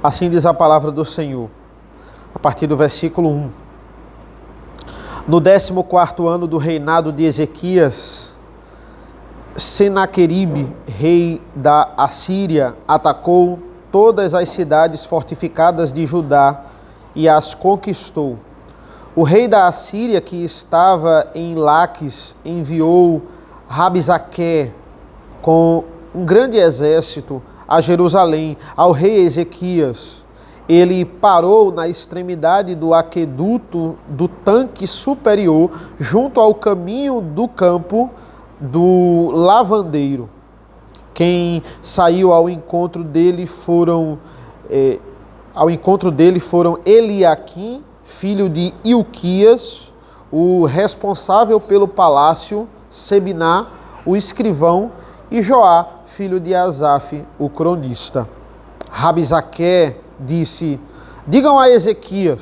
Assim diz a palavra do Senhor, a partir do versículo 1. No 14º ano do reinado de Ezequias, Senaqueribe, rei da Assíria, atacou todas as cidades fortificadas de Judá e as conquistou. O rei da Assíria, que estava em Laques, enviou Rabizaque com um grande exército a Jerusalém, ao rei Ezequias. Ele parou na extremidade do aqueduto do tanque superior, junto ao caminho do campo do lavandeiro. Quem saiu ao encontro dele foram Eliaquim, filho de Ilquias, o responsável pelo palácio, Sebiná, o escrivão, e Joá, filho de Asaf, o cronista. Rabizaque disse: digam a Ezequias,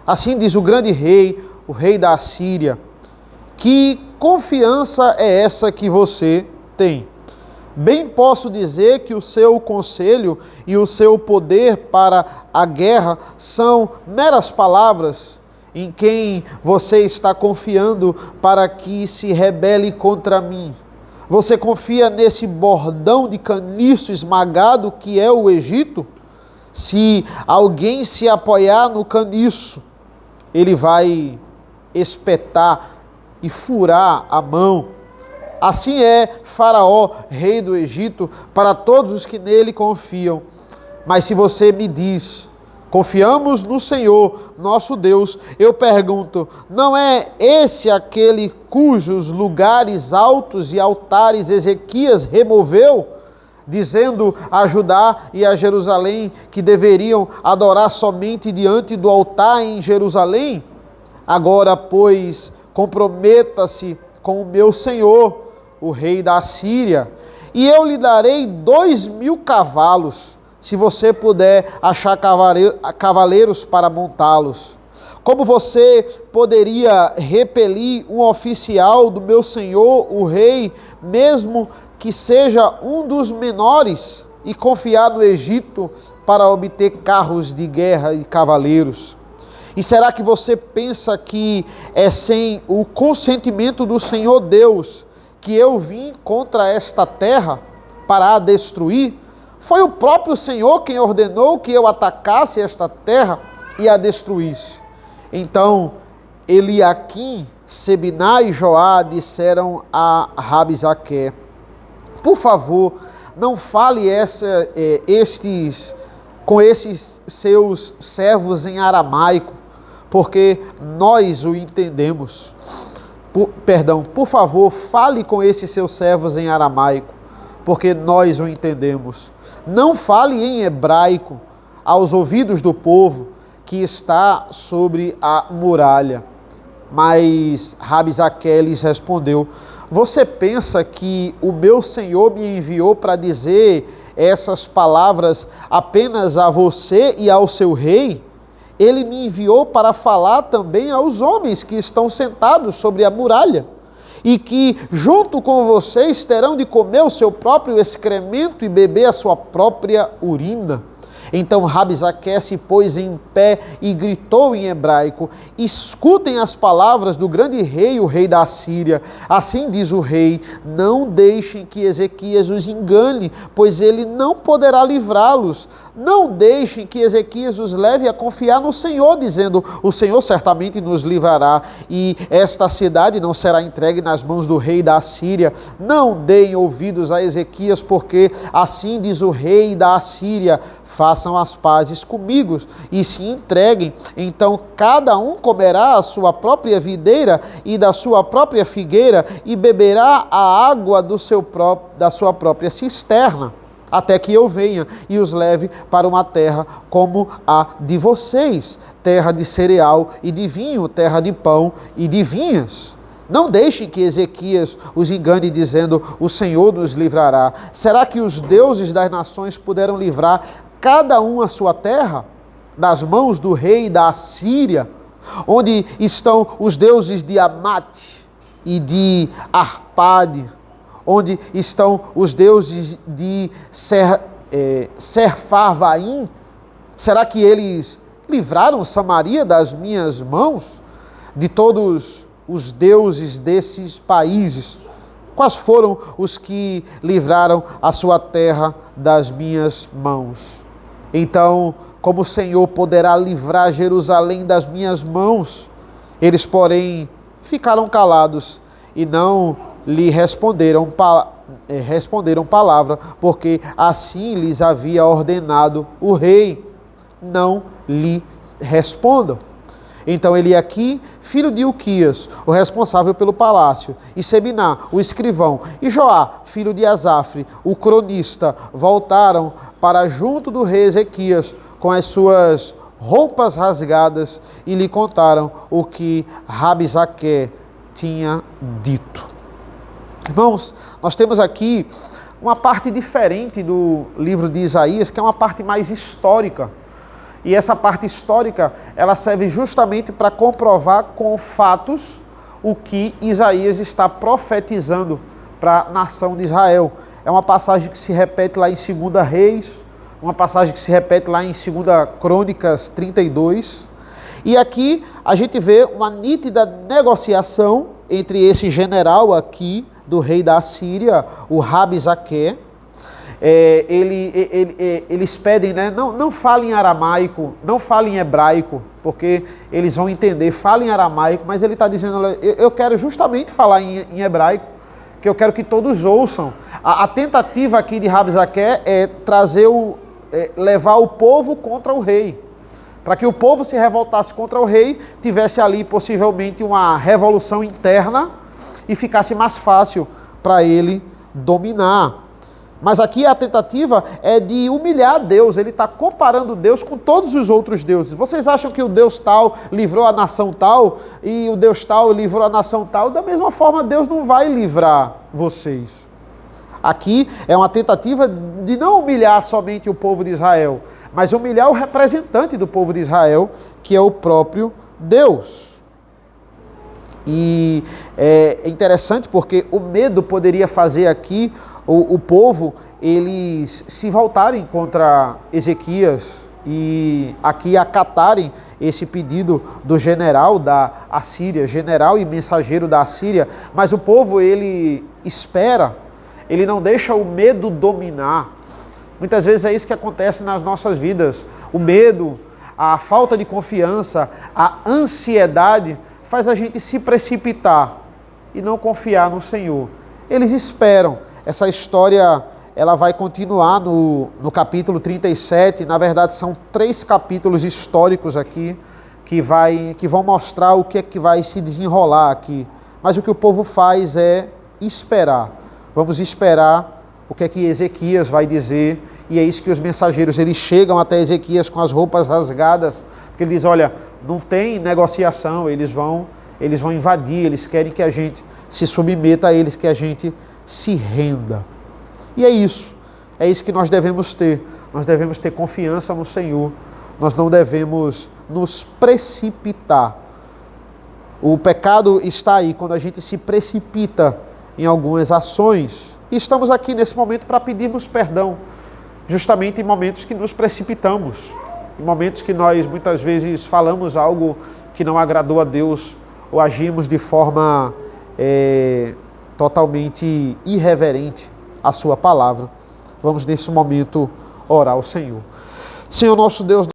assim diz o grande rei, o rei da Assíria, que confiança é essa que você tem? Bem posso dizer que o seu conselho e o seu poder para a guerra são meras palavras em quem você está confiando para que se rebele contra mim. Você confia nesse bordão de caniço esmagado que é o Egito? Se alguém se apoiar no caniço, ele vai espetar e furar a mão. Assim é Faraó, rei do Egito, para todos os que nele confiam. Mas se você me diz: confiamos no Senhor, nosso Deus, eu pergunto: não é esse aquele cujos lugares altos e altares Ezequias removeu, dizendo a Judá e a Jerusalém que deveriam adorar somente diante do altar em Jerusalém? Agora, pois, comprometa-se com o meu senhor, o rei da Assíria, e eu lhe darei 2.000 cavalos, se você puder achar cavaleiros para montá-los. Como você poderia repelir um oficial do meu senhor, o rei, mesmo que seja um dos menores, e confiar no Egito para obter carros de guerra e cavaleiros? E será que você pensa que é sem o consentimento do Senhor Deus que eu vim contra esta terra para a destruir? Foi o próprio Senhor quem ordenou que eu atacasse esta terra e a destruísse. Então, Eliaquim, Sebiná e Joá disseram a Rabizaque: por favor, não fale com esses seus servos em aramaico, porque nós o entendemos. Por favor, fale com esses seus servos em aramaico, porque nós o entendemos. Não fale em hebraico aos ouvidos do povo que está sobre a muralha. Mas Rabizaque lhes respondeu: você pensa que o meu Senhor me enviou para dizer essas palavras apenas a você e ao seu rei? Ele me enviou para falar também aos homens que estão sentados sobre a muralha, e que junto com vocês terão de comer o seu próprio excremento e beber a sua própria urina. Então Rabizaque se pôs em pé e gritou em hebraico: escutem as palavras do grande rei, o rei da Assíria. Assim diz o rei: não deixem que Ezequias os engane, pois ele não poderá livrá-los. Não deixem que Ezequias os leve a confiar no Senhor, dizendo: o Senhor certamente nos livrará, e esta cidade não será entregue nas mãos do rei da Assíria. Não deem ouvidos a Ezequias, porque assim diz o rei da Assíria: façam as pazes comigo e se entreguem, então cada um comerá a sua própria videira e da sua própria figueira e beberá a água da sua própria cisterna, até que eu venha e os leve para uma terra como a de vocês, terra de cereal e de vinho, terra de pão e de vinhas. Não deixem que Ezequias os engane dizendo: o Senhor nos livrará. Será que os deuses das nações puderam livrar cada um a sua terra das mãos do rei da Assíria? Onde estão os deuses de Amate e de Arpade? Onde estão os deuses de Serfarvaim? Será que eles livraram Samaria das minhas mãos? De todos os deuses desses países, quais foram os que livraram a sua terra das minhas mãos? Então, como o Senhor poderá livrar Jerusalém das minhas mãos? Eles, porém, ficaram calados e não lhe responderam palavra, porque assim lhes havia ordenado o rei. Não lhe respondam. Então Eliaquim, filho de Ilquias, o responsável pelo palácio, e Sebiná, o escrivão, e Joá, filho de Asaf, o cronista, voltaram para junto do rei Ezequias com as suas roupas rasgadas e lhe contaram o que Rabsaqué tinha dito. Irmãos, nós temos aqui uma parte diferente do livro de Isaías, que é uma parte mais histórica. E essa parte histórica, ela serve justamente para comprovar com fatos o que Isaías está profetizando para a nação de Israel. É uma passagem que se repete lá em 2 Reis, uma passagem que se repete lá em 2 Crônicas 32. E aqui a gente vê uma nítida negociação entre esse general aqui, do rei da Assíria, o Rabsaqué. Eles pedem, né? Não fale em aramaico, não fale em hebraico, porque eles vão entender, fale em aramaico, mas ele está dizendo, eu quero justamente falar em hebraico, que eu quero que todos ouçam. A tentativa aqui de Rabsaqué é levar o povo contra o rei, para que o povo se revoltasse contra o rei, tivesse ali possivelmente uma revolução interna e ficasse mais fácil para ele dominar. Mas aqui a tentativa é de humilhar Deus. Ele está comparando Deus com todos os outros deuses. Vocês acham que o Deus tal livrou a nação tal e o Deus tal livrou a nação tal? Da mesma forma, Deus não vai livrar vocês. Aqui é uma tentativa de não humilhar somente o povo de Israel, mas humilhar o representante do povo de Israel, que é o próprio Deus. E é interessante porque o medo poderia fazer aqui o povo, eles se voltarem contra Ezequias e aqui acatarem esse pedido do general da Assíria, general e mensageiro da Assíria, mas o povo, ele espera, ele não deixa o medo dominar. Muitas vezes é isso que acontece nas nossas vidas. O medo, a falta de confiança, a ansiedade faz a gente se precipitar e não confiar no Senhor. Eles esperam. Essa história, ela vai continuar no capítulo 37. Na verdade, são 3 capítulos históricos aqui que vão mostrar o que é que vai se desenrolar aqui. Mas o que o povo faz é esperar. Vamos esperar o que é que Ezequias vai dizer. E é isso que os mensageiros, eles chegam até Ezequias com as roupas rasgadas, porque ele diz, olha, não tem negociação, eles vão invadir, eles querem que a gente se submeta a eles, que a gente se renda. E é isso que nós devemos ter confiança no Senhor, nós não devemos nos precipitar. O pecado está aí quando a gente se precipita em algumas ações, e estamos aqui nesse momento para pedirmos perdão, justamente em momentos que nos precipitamos, em momentos que nós muitas vezes falamos algo que não agradou a Deus, ou agimos de forma totalmente irreverente à sua palavra. Vamos nesse momento orar ao Senhor. Senhor nosso Deus,